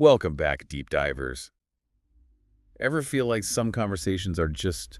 Welcome back, deep divers. Ever feel like some conversations are just,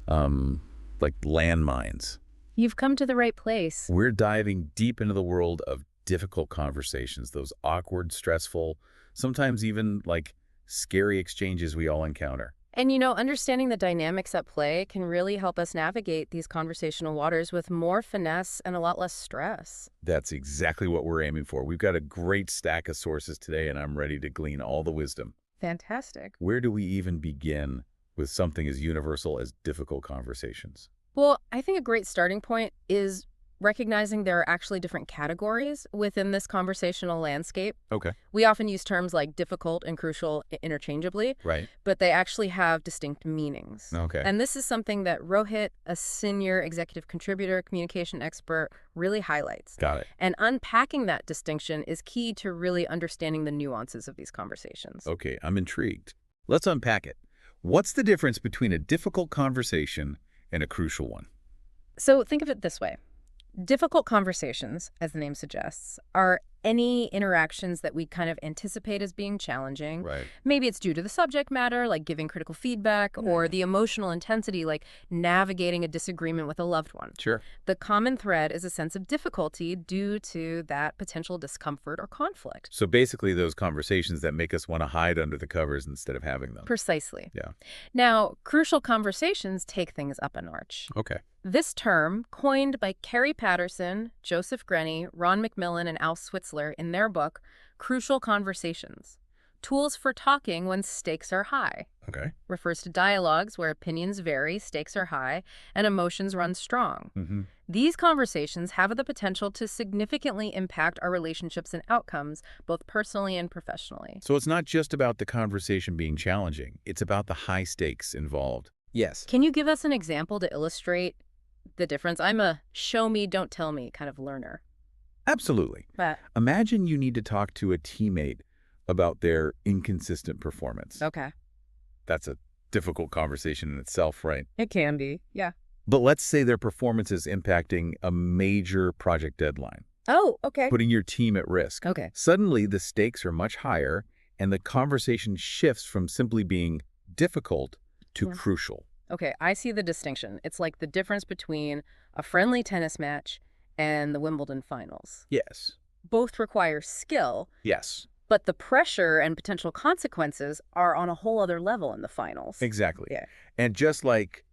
like landmines? You've come to the right place. We're diving deep into the world of difficult conversations, those awkward, stressful, sometimes even, like, scary exchanges we all encounter. And understanding the dynamics at play can really help us navigate these conversational waters with more finesse and a lot less stress. That's exactly what we're aiming for. We've got a great stack of sources today, and I'm ready to glean all the wisdom. Fantastic. Where do we even begin with something as universal as difficult conversations? Well, I think a great starting point is recognizing there are actually different categories within this conversational landscape. Okay. We often use terms like difficult and crucial interchangeably, Right. but they actually have distinct meanings. Okay. And this is something that Rohit, a senior executive contributor, communication expert, really highlights. Got it. And unpacking that distinction is key to really understanding the nuances of these conversations. Okay, I'm intrigued. Let's unpack it. What's the difference between a difficult conversation and a crucial one? So think of it this way. Difficult conversations, as the name suggests, are any interactions that we kind of anticipate as being challenging. Right. Maybe it's due to the subject matter, like giving critical feedback, or the emotional intensity, like navigating a disagreement with a loved one. Sure. The common thread is a sense of difficulty due to that potential discomfort or conflict. So basically those conversations that make us want to hide under the covers instead of having them. Precisely. Yeah. Now, crucial conversations take things up a notch. Okay. This term, coined by Carrie Patterson, Joseph Grenny, Ron McMillan, and Al Switzler in their book, Crucial Conversations, Tools for Talking When Stakes Are High, Okay. refers to dialogues where opinions vary, stakes are high, and emotions run strong. Mm-hmm. These conversations have the potential to significantly impact our relationships and outcomes, both personally and professionally. So it's not just about the conversation being challenging. It's about the high stakes involved. Yes. Can you give us an example to illustrate the difference? I'm a show me, don't tell me kind of learner. Absolutely. But Imagine you need to talk to a teammate about their inconsistent performance. okay. That's a difficult conversation in itself, right? It can be. Yeah. But let's say their performance is impacting a major project deadline, Oh, okay. putting your team at risk. Okay. Suddenly, the stakes are much higher, and the conversation shifts from simply being difficult to Yeah. crucial. Okay, I see the distinction. It's like the difference between a friendly tennis match and the Wimbledon finals. Yes. Both require skill, Yes. but the pressure and potential consequences are on a whole other level in the finals. Exactly. Yeah. And just like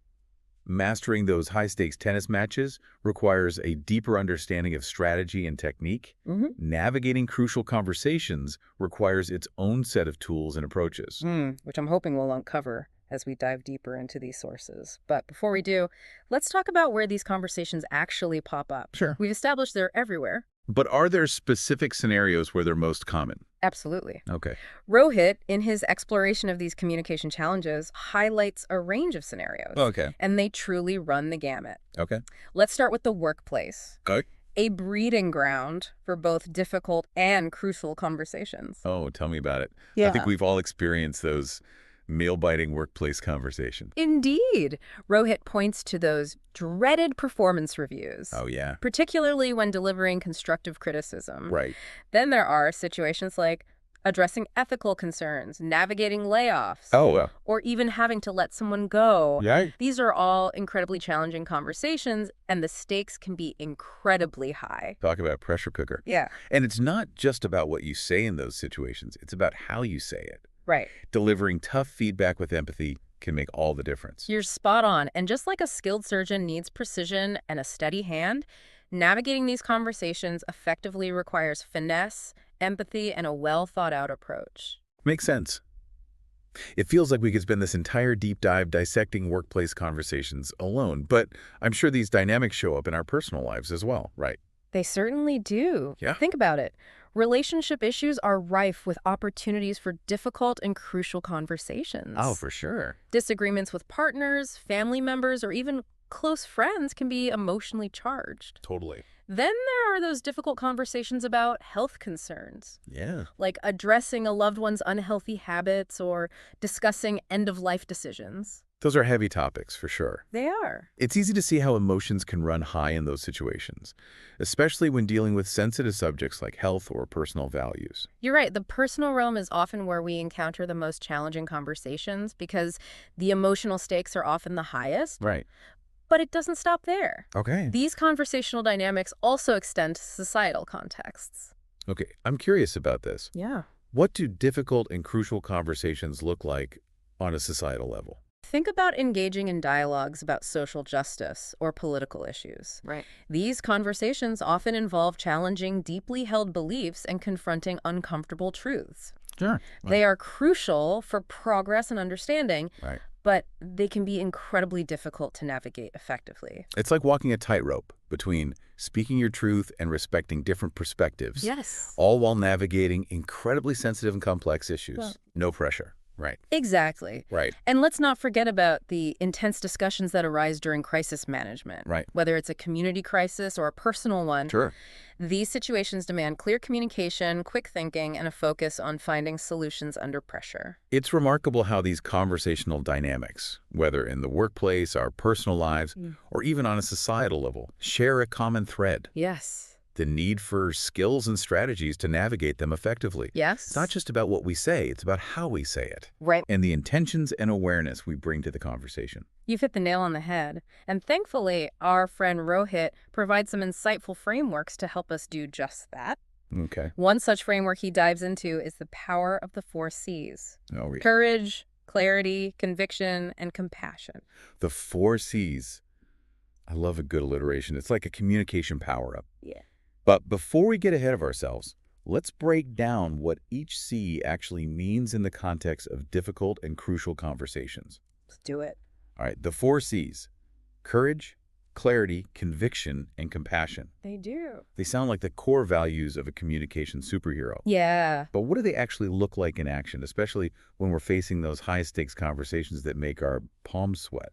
mastering those high-stakes tennis matches requires a deeper understanding of strategy and technique, navigating crucial conversations requires its own set of tools and approaches. Which I'm hoping we'll uncover as we dive deeper into these sources. But before we do, let's talk about where these conversations actually pop up. Sure. We've established they're everywhere. But are there specific scenarios where they're most common? Absolutely. Okay. Rohit, in his exploration of these communication challenges, highlights a range of scenarios. Okay. And they truly run the gamut. Okay. Let's start with the workplace, Okay. a breeding ground for both difficult and crucial conversations. Oh, tell me about it. Yeah. I think we've all experienced those meal-biting workplace conversations. Indeed. Rohit points to those dreaded performance reviews. Oh, yeah. Particularly when delivering constructive criticism. Right. Then there are situations like addressing ethical concerns, navigating layoffs, Oh, or even having to let someone go. yeah. These are all incredibly challenging conversations, and the stakes can be incredibly high. Talk about pressure cooker. Yeah. And it's not just about what you say in those situations. It's about how you say it. Right. Delivering tough feedback with empathy can make all the difference. You're spot on. And just like a skilled surgeon needs precision and a steady hand, navigating these conversations effectively requires finesse, empathy, and a well-thought-out approach. Makes sense. It feels like we could spend this entire deep dive dissecting workplace conversations alone, but I'm sure these dynamics show up in our personal lives as well, right? They certainly do. Yeah. Think about it. Relationship issues are rife with opportunities for difficult and crucial conversations. Oh, for sure. Disagreements with partners, family members, or even close friends can be emotionally charged. Totally. Then there are those difficult conversations about health concerns, Yeah. like addressing a loved one's unhealthy habits or discussing end-of-life decisions. Those are heavy topics, for sure. They are. It's easy to see how emotions can run high in those situations, especially when dealing with sensitive subjects like health or personal values. You're right. The personal realm is often where we encounter the most challenging conversations because the emotional stakes are often the highest. Right. But it doesn't stop there. Okay. These conversational dynamics also extend to societal contexts. Okay, I'm curious about this. Yeah. What do difficult and crucial conversations look like on a societal level? Think about engaging in dialogues about social justice or political issues. Right. These conversations often involve challenging deeply held beliefs and confronting uncomfortable truths. Sure. They are crucial for progress and understanding, Right. but they can be incredibly difficult to navigate effectively. It's like walking a tightrope between speaking your truth and respecting different perspectives, Yes. all while navigating incredibly sensitive and complex issues. Well- No pressure. Right. Exactly. Right. And let's not forget about the intense discussions that arise during crisis management. Right. Whether it's a community crisis or a personal one, Sure. these situations demand clear communication, quick thinking, and a focus on finding solutions under pressure. It's remarkable how these conversational dynamics, whether in the workplace, our personal lives, or even on a societal level, share a common thread. Yes. The need for skills and strategies to navigate them effectively. Yes? It's not just about what we say, it's about how we say it. Right. And the intentions and awareness we bring to the conversation. You've hit the nail on the head. And thankfully, our friend Rohit provides some insightful frameworks to help us do just that. Okay. One such framework he dives into is the power of the 4 C's. Oh, yeah. Courage, clarity, conviction, and compassion. The 4 C's. I love a good alliteration. It's like a communication power-up. Yeah. But before we get ahead of ourselves, let's break down what each C actually means in the context of difficult and crucial conversations. Let's do it. All right, the 4 C's: courage, clarity, conviction, and compassion. They do. They sound like the core values of a communication superhero. Yeah. But what do they actually look like in action, especially when we're facing those high-stakes conversations that make our palms sweat?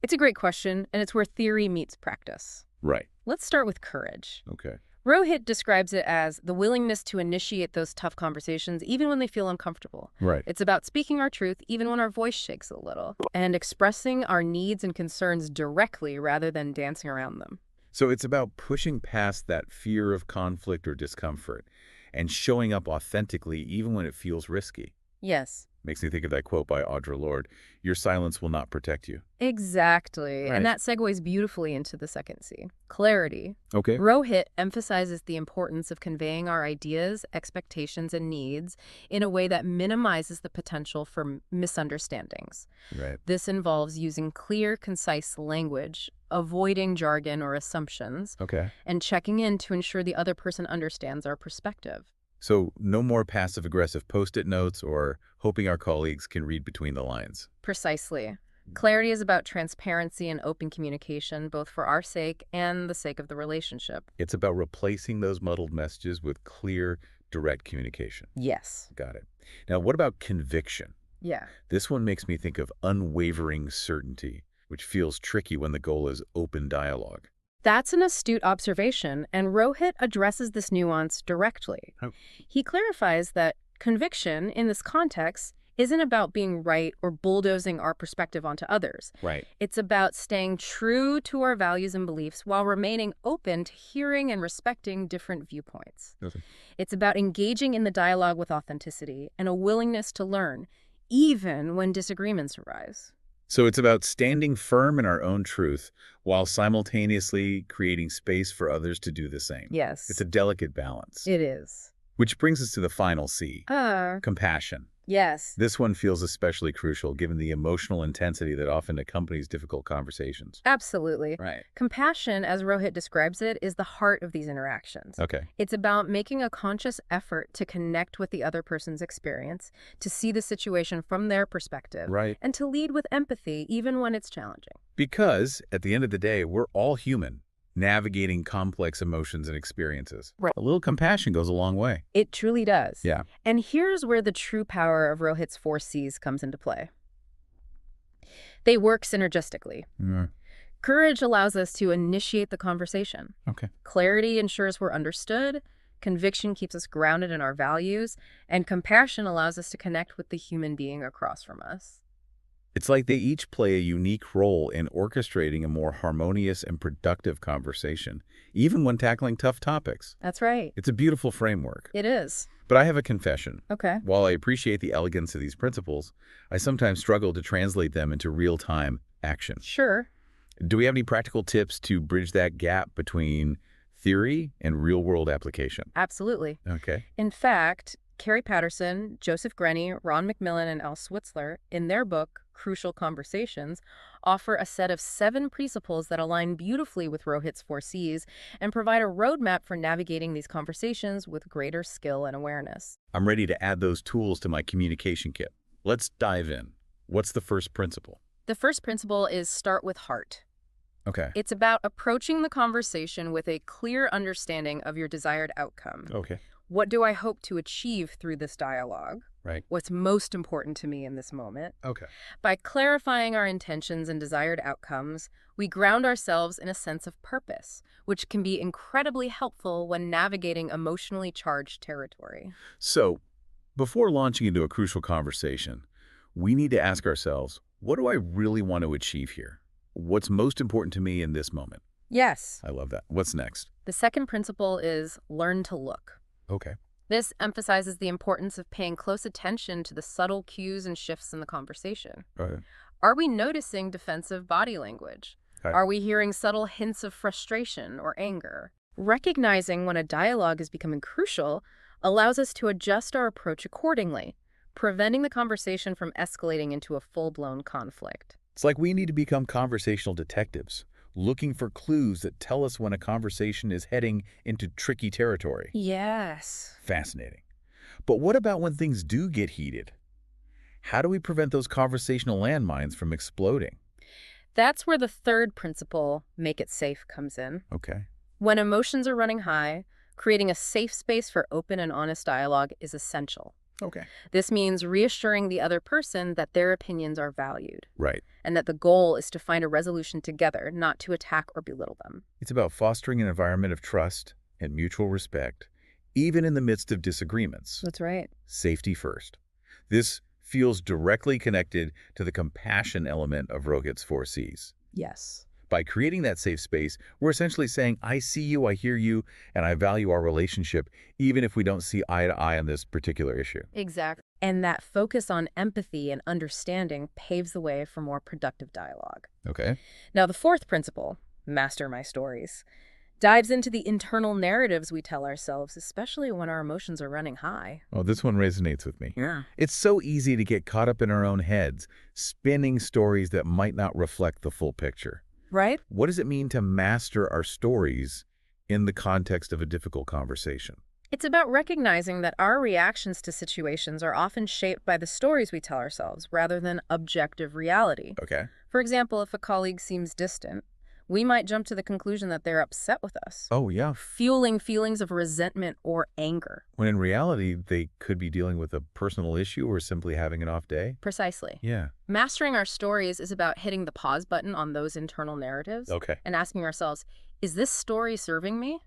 It's a great question, and it's where theory meets practice. Right. Let's start with courage. Okay. Rohit describes it as the willingness to initiate those tough conversations even when they feel uncomfortable. Right. It's about speaking our truth even when our voice shakes a little, and expressing our needs and concerns directly rather than dancing around them. So it's about pushing past that fear of conflict or discomfort and showing up authentically even when it feels risky. Yes. Makes me think of that quote by Audre Lorde: "Your silence will not protect you." Exactly. Right. And that segues beautifully into the second C, clarity. Okay. Rohit emphasizes the importance of conveying our ideas, expectations, and needs in a way that minimizes the potential for misunderstandings. Right. This involves using clear, concise language, avoiding jargon or assumptions, Okay. and checking in to ensure the other person understands our perspective. So no more passive-aggressive Post-it notes or hoping our colleagues can read between the lines. Precisely. Clarity is about transparency and open communication, both for our sake and the sake of the relationship. It's about replacing those muddled messages with clear, direct communication. Yes. Got it. Now, what about conviction? Yeah. This one makes me think of unwavering certainty, which feels tricky when the goal is open dialogue. That's an astute observation, and Rohit addresses this nuance directly. Oh. He clarifies that conviction, in this context, isn't about being right or bulldozing our perspective onto others. Right. It's about staying true to our values and beliefs while remaining open to hearing and respecting different viewpoints. Okay. It's about engaging in the dialogue with authenticity and a willingness to learn, even when disagreements arise. So it's about standing firm in our own truth while simultaneously creating space for others to do the same. Yes. It's a delicate balance. It is. Which brings us to the final C, compassion. Yes. This one feels especially crucial given the emotional intensity that often accompanies difficult conversations. Absolutely. Right. Compassion, as Rohit describes it, is the heart of these interactions. Okay. It's about making a conscious effort to connect with the other person's experience, to see the situation from their perspective, Right. and to lead with empathy even when it's challenging. Because at the end of the day, we're all human, navigating complex emotions and experiences. Right. A little compassion goes a long way. It truly does. Yeah. And here's where the true power of Rohit's 4 C's comes into play. They work synergistically. Courage allows us to initiate the conversation. Okay. Clarity ensures we're understood. Conviction keeps us grounded in our values. And compassion allows us to connect with the human being across from us. It's like they each play a unique role in orchestrating a more harmonious and productive conversation, even when tackling tough topics. That's right. It's a beautiful framework. It is. But I have a confession. Okay. While I appreciate the elegance of these principles, I sometimes struggle to translate them into real-time action. Sure. Do we have any practical tips to bridge that gap between theory and real-world application? Absolutely. Okay. In fact, Carrie Patterson, Joseph Grenny, Ron McMillan, and Al Switzler, in their book, Crucial Conversations, offer a set of 7 principles that align beautifully with Rohit's 4 Cs and provide a roadmap for navigating these conversations with greater skill and awareness. I'm ready to add those tools to my communication kit. Let's dive in. What's the first principle? The first principle is start with heart. Okay. It's about approaching the conversation with a clear understanding of your desired outcome. Okay. What do I hope to achieve through this dialogue? Right. What's most important to me in this moment? Okay. By clarifying our intentions and desired outcomes, we ground ourselves in a sense of purpose, which can be incredibly helpful when navigating emotionally charged territory. So, before launching into a crucial conversation, we need to ask ourselves, what do I really want to achieve here? What's most important to me in this moment? Yes. I love that. What's next? The second principle is learn to look. Okay. This emphasizes the importance of paying close attention to the subtle cues and shifts in the conversation. Right. Are we noticing defensive body language? Okay. Are we hearing subtle hints of frustration or anger? Recognizing when a dialogue is becoming crucial allows us to adjust our approach accordingly, preventing the conversation from escalating into a full-blown conflict. It's like we need to become conversational detectives, looking for clues that tell us when a conversation is heading into tricky territory. Yes. Fascinating. But what about when things do get heated? How do we prevent those conversational landmines from exploding? That's where the third principle, make it safe, comes in. Okay. When emotions are running high, creating a safe space for open and honest dialogue is essential. Okay. This means reassuring the other person that their opinions are valued, Right. and that the goal is to find a resolution together, not to attack or belittle them. It's about fostering an environment of trust and mutual respect, even in the midst of disagreements. That's right. Safety first. This feels directly connected to the compassion element of Rohit's 4 Cs. Yes. By creating that safe space, we're essentially saying, I see you, I hear you, and I value our relationship, even if we don't see eye to eye on this particular issue. Exactly. And that focus on empathy and understanding paves the way for more productive dialogue. Okay. Now, the fourth principle, master my stories, dives into the internal narratives we tell ourselves, especially when our emotions are running high. Oh, this one resonates with me. Yeah. It's so easy to get caught up in our own heads, spinning stories that might not reflect the full picture. Right? What does it mean to master our stories in the context of a difficult conversation? It's about recognizing that our reactions to situations are often shaped by the stories we tell ourselves rather than objective reality. Okay. For example, if a colleague seems distant, we might jump to the conclusion that they're upset with us, Oh, yeah. fueling feelings of resentment or anger. When in reality, they could be dealing with a personal issue or simply having an off day. Precisely. Yeah. Mastering our stories is about hitting the pause button on those internal narratives Okay. and asking ourselves, is this story serving me?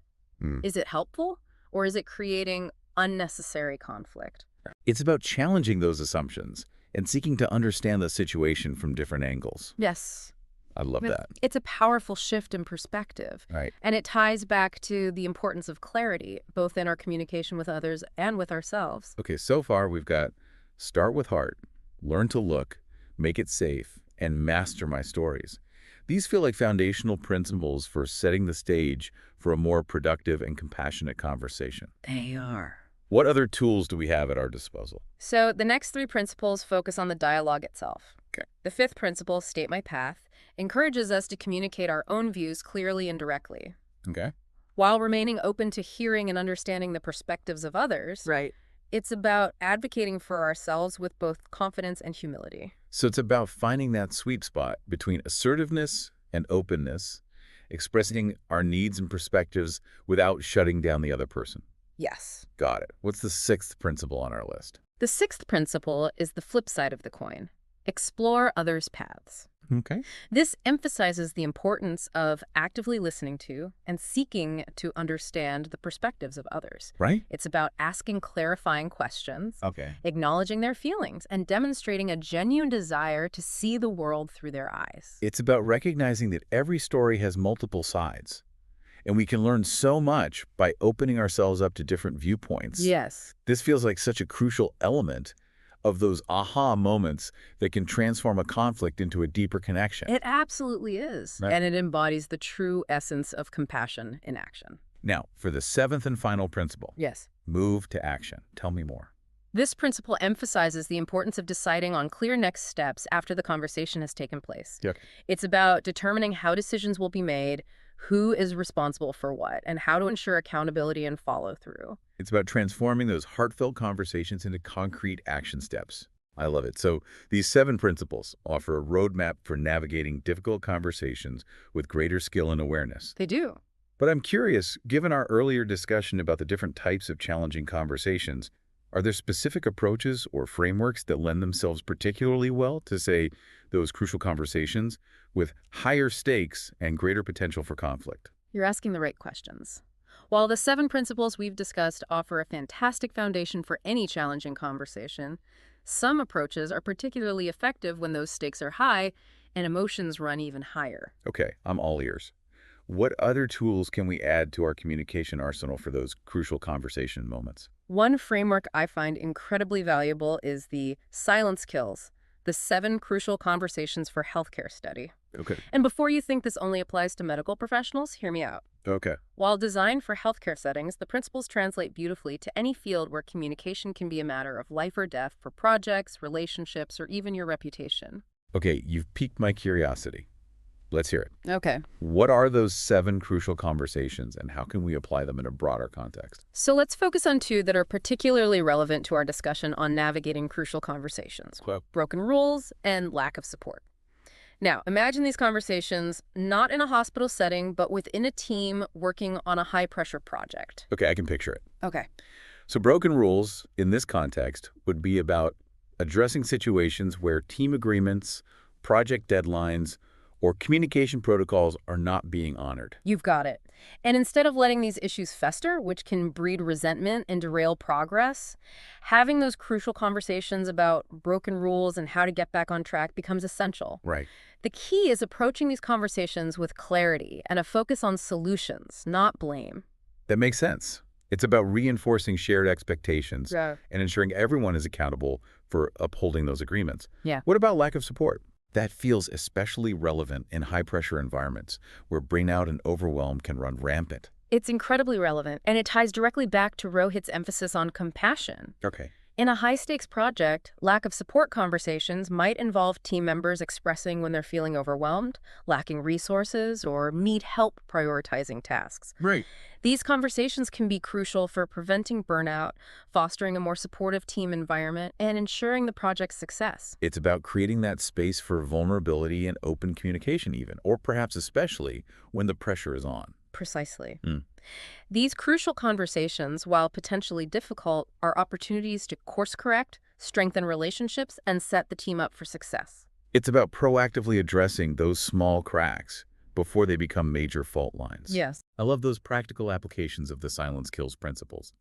Is it helpful? Or is it creating unnecessary conflict? It's about challenging those assumptions and seeking to understand the situation from different angles. Yes. I love that. It's a powerful shift in perspective. Right. And it ties back to the importance of clarity, both in our communication with others and with ourselves. Okay, so far we've got start with heart, learn to look, make it safe, and master my stories. These feel like foundational principles for setting the stage for a more productive and compassionate conversation. They are. What other tools do we have at our disposal? So the next 3 principles focus on the dialogue itself. Okay. The 5th principle, state my path, encourages us to communicate our own views clearly and directly, Okay. while remaining open to hearing and understanding the perspectives of others. Right. It's about advocating for ourselves with both confidence and humility. So it's about finding that sweet spot between assertiveness and openness, expressing our needs and perspectives without shutting down the other person. Yes. Got it. What's the 6th principle on our list? The 6th principle is the flip side of the coin. Explore others' paths. Okay. This emphasizes the importance of actively listening to and seeking to understand the perspectives of others. Right? It's about asking clarifying questions, Okay. acknowledging their feelings, and demonstrating a genuine desire to see the world through their eyes. It's about recognizing that every story has multiple sides, and we can learn so much by opening ourselves up to different viewpoints. Yes. This feels like such a crucial element of those aha moments that can transform a conflict into a deeper connection. It absolutely is. Right. And it embodies the true essence of compassion in action. Now, for the seventh and final principle, Yes. move to action. Tell me more. This principle emphasizes the importance of deciding on clear next steps after the conversation has taken place. Yeah. It's about determining how decisions will be made, who is responsible for what, and how to ensure accountability and follow-through. It's about transforming those heartfelt conversations into concrete action steps. I love it. So these 7 principles offer a roadmap for navigating difficult conversations with greater skill and awareness. They do. But I'm curious, given our earlier discussion about the different types of challenging conversations, are there specific approaches or frameworks that lend themselves particularly well to, say, those crucial conversations with higher stakes and greater potential for conflict? You're asking the right questions. While the 7 principles we've discussed offer a fantastic foundation for any challenging conversation, some approaches are particularly effective when those stakes are high and emotions run even higher. Okay, I'm all ears. What other tools can we add to our communication arsenal for those crucial conversation moments? One framework I find incredibly valuable is the Silence Kills, the 7 crucial conversations for healthcare study. Okay. And before you think this only applies to medical professionals, hear me out. Okay. While designed for healthcare settings, the principles translate beautifully to any field where communication can be a matter of life or death for projects, relationships, or even your reputation. Okay, you've piqued my curiosity. Let's hear it. Okay. What are those 7 crucial conversations, and how can we apply them in a broader context? So let's focus on 2 that are particularly relevant to our discussion on navigating crucial conversations: broken rules and lack of support. Now, imagine these conversations not in a hospital setting, but within a team working on a high-pressure project. Okay, I can picture it. Okay. So broken rules in this context would be about addressing situations where team agreements, project deadlines, or communication protocols are not being honored. You've got it. And instead of letting these issues fester, which can breed resentment and derail progress, having those crucial conversations about broken rules and how to get back on track becomes essential. Right. The key is approaching these conversations with clarity and a focus on solutions, not blame. That makes sense. It's about reinforcing shared expectations Yeah. and ensuring everyone is accountable for upholding those agreements. Yeah. What about lack of support? That feels especially relevant in high-pressure environments where burnout and overwhelm can run rampant. It's incredibly relevant, and it ties directly back to Rohit's emphasis on compassion. Okay. In a high-stakes project, lack of support conversations might involve team members expressing when they're feeling overwhelmed, lacking resources, or need help prioritizing tasks. Right. These conversations can be crucial for preventing burnout, fostering a more supportive team environment, and ensuring the project's success. It's about creating that space for vulnerability and open communication even, or perhaps especially when the pressure is on. Precisely. Mm. These crucial conversations, while potentially difficult, are opportunities to course correct, strengthen relationships, and set the team up for success. It's about proactively addressing those small cracks before they become major fault lines. Yes. I love those practical applications of the silence kills principles.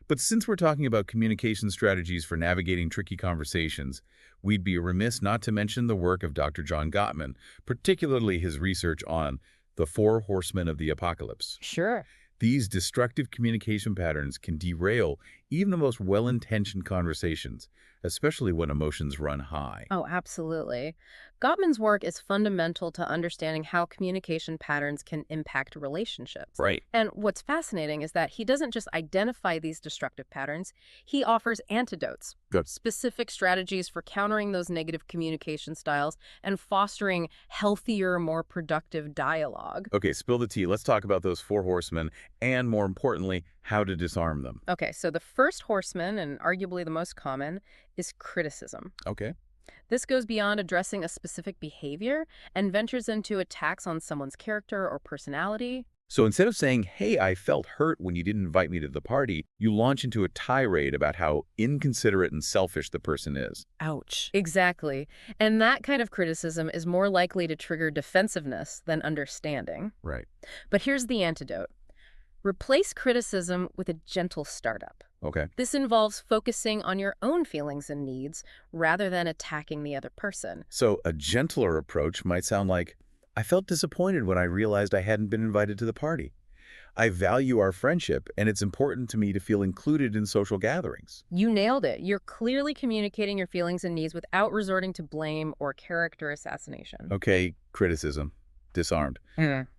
But since we're talking about communication strategies for navigating tricky conversations, we'd be remiss not to mention the work of Dr. John Gottman, particularly his research on the 4 horsemen of the apocalypse. Sure. These destructive communication patterns can derail even the most well-intentioned conversations, especially when emotions run high. Oh, absolutely. Gottman's work is fundamental to understanding how communication patterns can impact relationships. Right. And what's fascinating is that he doesn't just identify these destructive patterns, he offers antidotes, Good. specific strategies for countering those negative communication styles and fostering healthier, more productive dialogue. Okay, spill the tea. Let's talk about those 4 horsemen and, more importantly, how to disarm them. Okay, so the first horseman, and arguably the most common, is criticism. Okay. This goes beyond addressing a specific behavior and ventures into attacks on someone's character or personality. So instead of saying, hey, I felt hurt when you didn't invite me to the party, you launch into a tirade about how inconsiderate and selfish the person is. Ouch. Exactly. And that kind of criticism is more likely to trigger defensiveness than understanding. Right. But here's the antidote. Replace criticism with a gentle startup. Okay. This involves focusing on your own feelings and needs rather than attacking the other person. So a gentler approach might sound like, I felt disappointed when I realized I hadn't been invited to the party. I value our friendship, and it's important to me to feel included in social gatherings. You nailed it. You're clearly communicating your feelings and needs without resorting to blame or character assassination. Okay, criticism. Disarmed.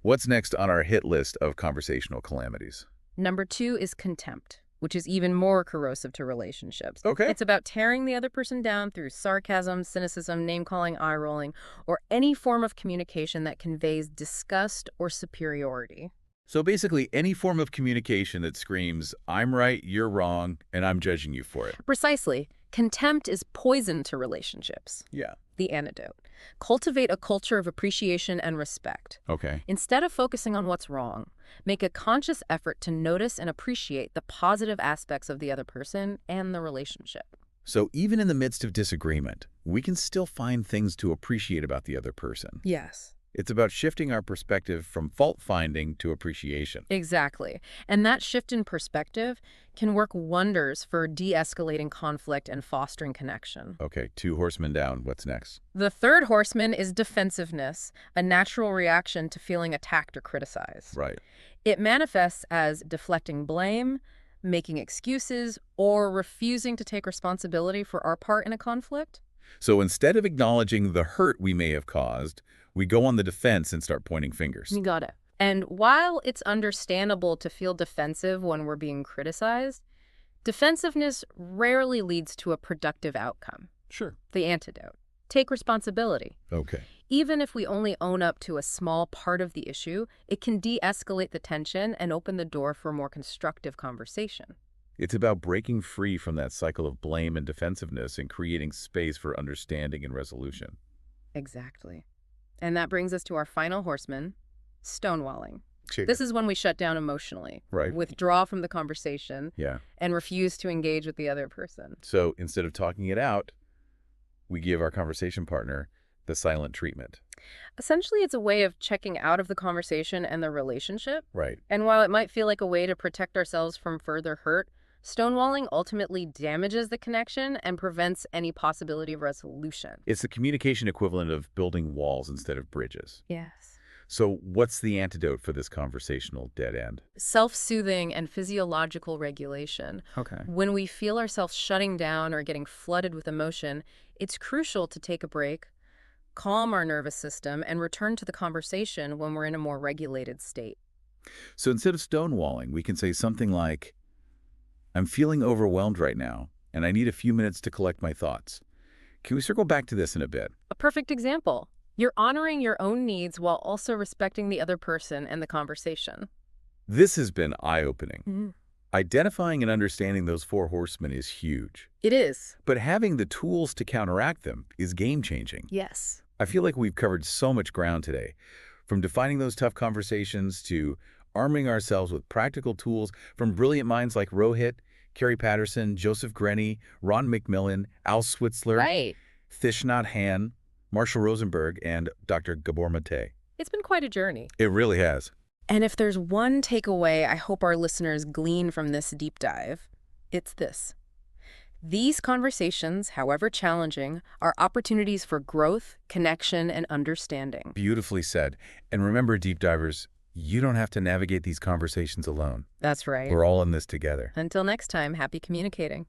What's next on our hit list of conversational calamities? Number 2 is contempt, which is even more corrosive to relationships. Okay. It's about tearing the other person down through sarcasm, cynicism, name-calling, eye-rolling, or any form of communication that conveys disgust or superiority. So basically, any form of communication that screams, I'm right, you're wrong, and I'm judging you for it. Precisely. Contempt is poison to relationships. Yeah. The antidote. Cultivate a culture of appreciation and respect. Okay. Instead of focusing on what's wrong, make a conscious effort to notice and appreciate the positive aspects of the other person and the relationship. So even in the midst of disagreement, we can still find things to appreciate about the other person. Yes. It's about shifting our perspective from fault-finding to appreciation. Exactly. And that shift in perspective can work wonders for de-escalating conflict and fostering connection. Okay, 2 horsemen down. What's next? The third horseman is defensiveness, a natural reaction to feeling attacked or criticized. Right. It manifests as deflecting blame, making excuses, or refusing to take responsibility for our part in a conflict. So instead of acknowledging the hurt we may have caused, we go on the defense and start pointing fingers. You got it. And while it's understandable to feel defensive when we're being criticized, defensiveness rarely leads to a productive outcome. Sure. The antidote. Take responsibility. Okay. Even if we only own up to a small part of the issue, it can de-escalate the tension and open the door for more constructive conversation. It's about breaking free from that cycle of blame and defensiveness and creating space for understanding and resolution. Exactly. And that brings us to our final horseman, stonewalling. Check. This is when we shut down emotionally, Right. withdraw from the conversation, Yeah. and refuse to engage with the other person. So instead of talking it out, we give our conversation partner the silent treatment. Essentially, it's a way of checking out of the conversation and the relationship. Right. And while it might feel like a way to protect ourselves from further hurt, stonewalling ultimately damages the connection and prevents any possibility of resolution. It's the communication equivalent of building walls instead of bridges. Yes. So what's the antidote for this conversational dead end? Self-soothing and physiological regulation. Okay. When we feel ourselves shutting down or getting flooded with emotion, it's crucial to take a break, calm our nervous system, and return to the conversation when we're in a more regulated state. So instead of stonewalling, we can say something like, I'm feeling overwhelmed right now, and I need a few minutes to collect my thoughts. Can we circle back to this in a bit? A perfect example. You're honoring your own needs while also respecting the other person and the conversation. This has been eye-opening. Mm-hmm. Identifying and understanding those 4 horsemen is huge. It is. But having the tools to counteract them is game-changing. Yes. I feel like we've covered so much ground today, from defining those tough conversations to arming ourselves with practical tools from brilliant minds like Rohit, Carrie Patterson, Joseph Grenny, Ron McMillan, Al Switzler, Right. Thich Nhat Hanh, Marshall Rosenberg, and Dr. Gabor Mate. It's been quite a journey. It really has. And if there's one takeaway I hope our listeners glean from this deep dive, it's this. These conversations, however challenging, are opportunities for growth, connection, and understanding. Beautifully said. And remember, deep divers, you don't have to navigate these conversations alone. That's right. We're all in this together. Until next time, happy communicating.